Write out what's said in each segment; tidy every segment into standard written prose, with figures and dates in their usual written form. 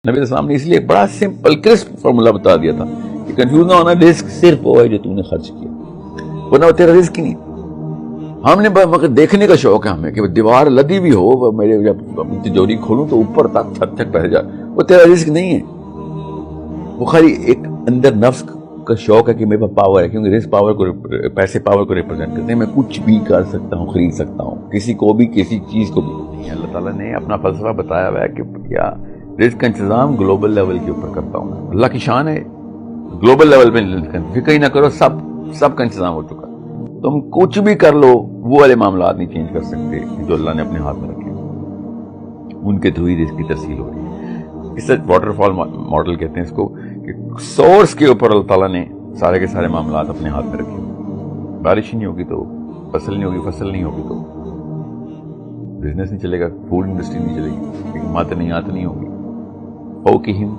نبی السلام نے اس لیے بڑا سمپل کرسپ فارمولا بتا دیا تھا کہ کنفیوز نہ ہونا، رزق صرف وہ ہے جو تم نے خرچ کیا، ورنہ وہ تیرا رزق ہی نہیں۔ ہم نے مگر دیکھنے کا شوق ہے ہمیں کہ دیوار لدی بھی ہو، میرے جب تجوری کھولوں تو اوپر تک چھت تک پہنچ جائے، وہ تیرا رزق نہیں ہے۔ وہ خالی ایک اندر نفس کا شوق ہے کہ میرے پاس پاور ہے، کیونکہ رزق پاور کو، پیسے پاور کو ریپرزینٹ کرتے ہیں، میں کچھ بھی کر سکتا ہوں، خرید سکتا ہوں، کسی کو بھی، کسی چیز کو بھی۔ اللہ تعالیٰ نے اپنا فلسفہ بتایا ہوا ہے کہ کیا رزق کا انتظام گلوبل لیول کے اوپر کرتا ہوں۔ اللہ کی شان ہے گلوبل لیول پہ، فکر ہی نہ کرو، سب کا انتظام ہو چکا، تم کچھ بھی کر لو، وہ والے معاملات نہیں چینج کر سکتے جو اللہ نے اپنے ہاتھ میں رکھے، ان کے تھرو ہی رزق کی ترسیل ہو رہی ہے۔ اس سے واٹر فال ماڈل کہتے ہیں اس کو، کہ سورس کے اوپر اللہ تعالیٰ نے سارے کے سارے معاملات اپنے ہاتھ میں رکھے۔ بارش ہی نہیں ہوگی تو فصل نہیں ہوگی، فصل نہیں ہوگی تو بزنس نہیں چلے گا، فوڈ انڈسٹری نہیں چلے گی، معدنیات نہیں ہوگی، فوقہم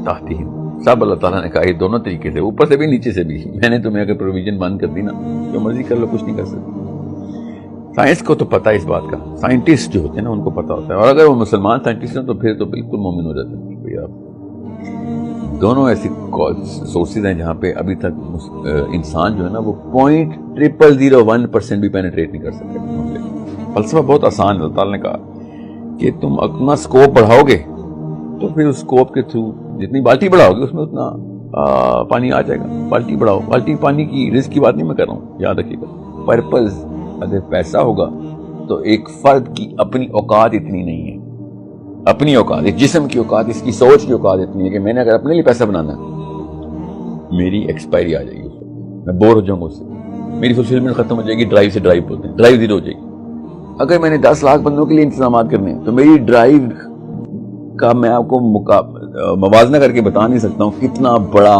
تحتہم، سب اللہ تعالیٰ نے کہا یہ دونوں طریقے سے، اوپر سے بھی نیچے سے بھی۔ میں نے تمہیں اگر پروویژن بند کر دی نا، جو مرضی کر لو، کچھ نہیں کر سکتے۔ سائنس کو تو پتہ ہے اس بات کا، سائنٹسٹ جو ہوتے ہیں نا ان کو پتہ ہوتا ہے، اور اگر وہ مسلمان سائنٹسٹ ہیں تو پھر تو بالکل مومن ہو جاتے ہیں۔ دونوں ایسی سورسز ہیں جہاں پہ ابھی تک انسان جو ہے نا وہ 0.0001% بھی پینیٹریٹ نہیں کر سکتے۔ فلسفہ بہت آسان ہے، اللہ تعالیٰ نے کہا کہ تم اپنا سکوپ بڑھاؤ گے تو پھر اس سکوپ کے تھرو جتنی بالٹی بڑھاؤ گے اس میں اتنا پانی آ جائے گا۔ بالٹی بڑھاؤ، بالٹی پانی کی رزق کی بات نہیں میں کر رہا ہوں، یاد رکھیے گا۔ پرپز اگر پیسہ ہوگا تو ایک فرد کی اپنی اوقات اتنی نہیں ہے، اپنی اوقات، ایک جسم کی اوقات، اس کی سوچ کی اوقات اتنی ہے کہ میں نے اگر اپنے لیے پیسہ بنانا ہے، میری ایکسپائری آ جائے گی، میں بور ہو جاؤں گا اس سے، میری فلفلمنٹ ختم ہو جائے گی، ڈرائیو سے ڈرائیو بولتے ہیں، ڈرائیو زیرو ہو جائے گی۔ اگر میں نے 10 لاکھ بندوں کے لیے انتظامات کرنے ہیں تو میری ڈرائیو کا میں آپ کو موازنہ کر کے بتا نہیں سکتا ہوں کتنا بڑا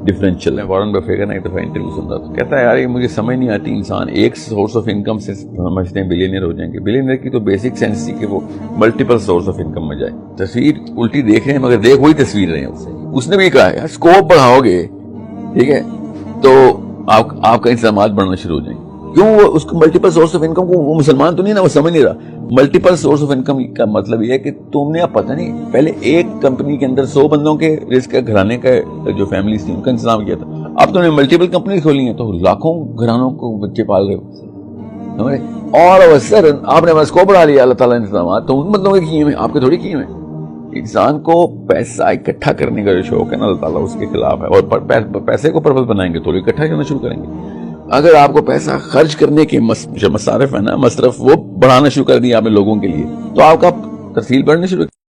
ڈفرینشیل ہے۔ وارن بفیٹ کا ایک دفعہ انٹرویو سن رہا تھا، کہتا ہے یار یہ مجھے سمجھ نہیں آتی، انسان ایک سورس آف انکم سے سمجھتے ہیں بلینئر ہو جائیں گے، بلینئر کی تو بیسک سینس تھی کہ وہ ملٹیپل سورس آف انکم میں جائے۔ تصویر الٹی دیکھ رہے ہیں مگر دیکھ وہی تصویر رہے ہیں۔ اس نے بھی کہا یار اسکوپ بڑھاؤ گے، ٹھیک ہے، تو آپ کا انتظامات بڑھنا شروع ہو جائیں گے۔ کیوں؟ وہ اس کو ملٹیپل سورس آف انکم کو، وہ مسلمان تو نہیں نا، وہ سمجھ نہیں رہا۔ ملٹیپل سورس آف انکم کا مطلب یہ ہے کہ تم نے اب پتہ نہیں پہلے ایک کمپنی کے اندر 100 بندوں کے رزق کا گھرانے کا جو فیملیز تھی ان کا انتظام کیا تھا، اب تم نے ملٹیپل کمپنی کھولی ہیں تو لاکھوں گھرانوں کو بچے پال رہے ہو، اور سر آپ نے بس کو بڑھا لیا اللہ تعالیٰ نے انتظامات تو ان بندوں کے کیے ہوئے، آپ کے تھوڑی کیے ہوئے۔ انسان کو پیسہ اکٹھا کرنے کا جو شوق ہے نا اللہ تعالیٰ اس کے خلاف ہے، اور پیسے کو پرپز بنائیں گے تو اکٹھا کرنا شروع کریں گے۔ اگر آپ کو پیسہ خرچ کرنے کے جو مصارف ہے نا، مصرف وہ بڑھانا شروع کر دیا آپ نے لوگوں کے لیے، تو آپ کا ترسیل بڑھنے شروع